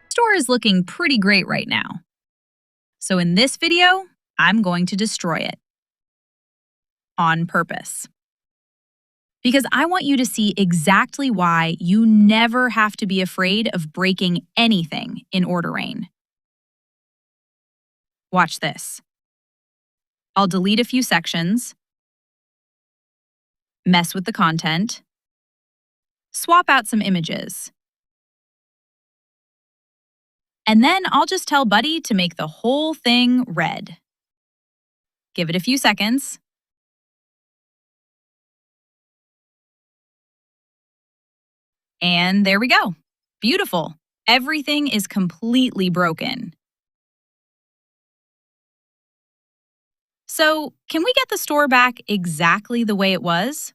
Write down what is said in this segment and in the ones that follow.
Store is looking pretty great right now. So in this video, I'm going to destroy it. On purpose. Because I want you to see exactly why you never have to be afraid of breaking anything in Orderain. Watch this. I'll delete a few sections, mess with the content, swap out some images, and then I'll just tell Buddy to make the whole thing red. Give it a few seconds. And there we go. Beautiful. Everything is completely broken. So, can we get the store back exactly the way it was?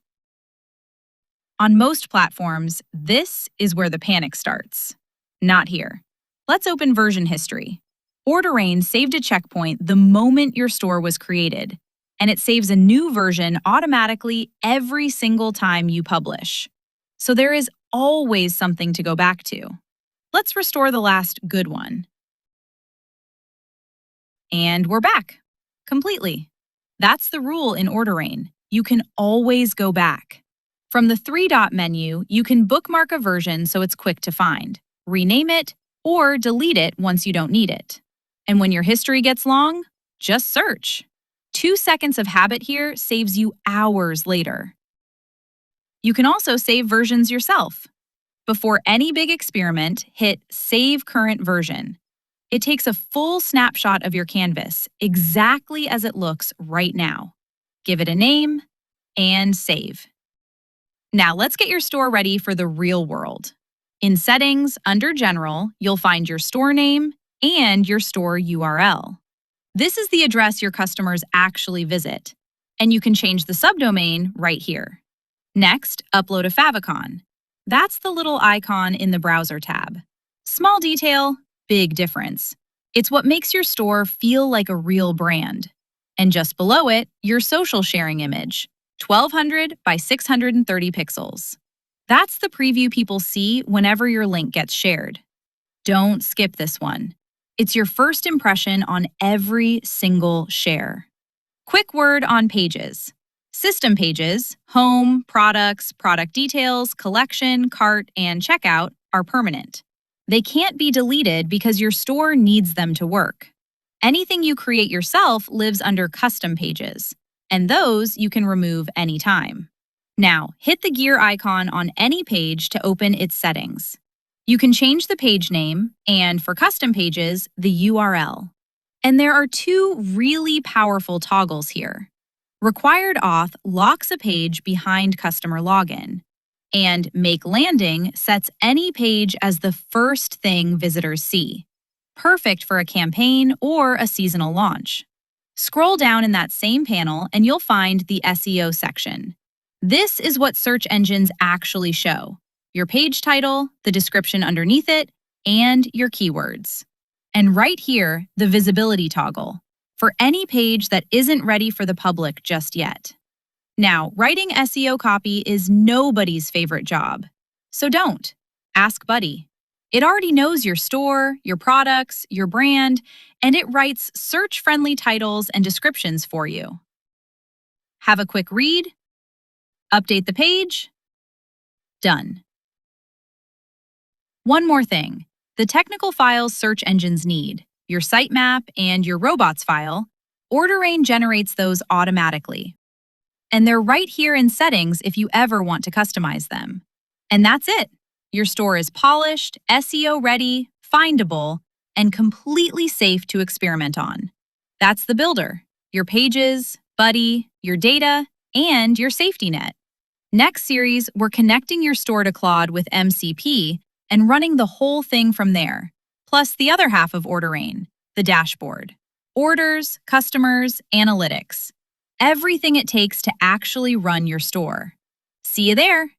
On most platforms, this is where the panic starts. Not here. Let's open version history. Orderain saved a checkpoint the moment your store was created, and it saves a new version automatically every single time you publish. So there is always something to go back to. Let's restore the last good one. And we're back. Completely. That's the rule in Orderain. You can always go back. From the three-dot menu, you can bookmark a version so it's quick to find, rename it, or delete it once you don't need it. And when your history gets long, just search. 2 seconds of habit here saves you hours later. You can also save versions yourself. Before any big experiment, hit Save Current Version. It takes a full snapshot of your canvas, exactly as it looks right now. Give it a name, and save. Now let's get your store ready for the real world. In Settings, under General, you'll find your store name and your store URL. This is the address your customers actually visit, and you can change the subdomain right here. Next, upload a Favicon. That's the little icon in the Browser tab. Small detail, big difference. It's what makes your store feel like a real brand. And just below it, your social sharing image, 1200 by 630 pixels. That's the preview people see whenever your link gets shared. Don't skip this one. It's your first impression on every single share. Quick word on pages. System pages, home, products, product details, collection, cart, and checkout are permanent. They can't be deleted because your store needs them to work. Anything you create yourself lives under custom pages, and those you can remove anytime. Now, hit the gear icon on any page to open its settings. You can change the page name and, for custom pages, the URL. And there are 2 really powerful toggles here. Required Auth locks a page behind customer login, and Make Landing sets any page as the first thing visitors see. Perfect for a campaign or a seasonal launch. Scroll down in that same panel and you'll find the SEO section. This is what search engines actually show: your page title, the description underneath it, and your keywords. And right here, the visibility toggle, for any page that isn't ready for the public just yet. Now, writing SEO copy is nobody's favorite job. So don't. Ask Buddy. It already knows your store, your products, your brand, and it writes search-friendly titles and descriptions for you. Have a quick read. Update the page. Done. One more thing. The technical files search engines need, your sitemap and your robots file, Orderain generates those automatically. And they're right here in settings if you ever want to customize them. And that's it. Your store is polished, SEO ready, findable, and completely safe to experiment on. That's the builder, your pages, Buddy, your data, and your safety net. Next series, we're connecting your store to Claude with MCP and running the whole thing from there, plus the other half of Orderain, the dashboard. Orders, customers, analytics. Everything it takes to actually run your store. See you there!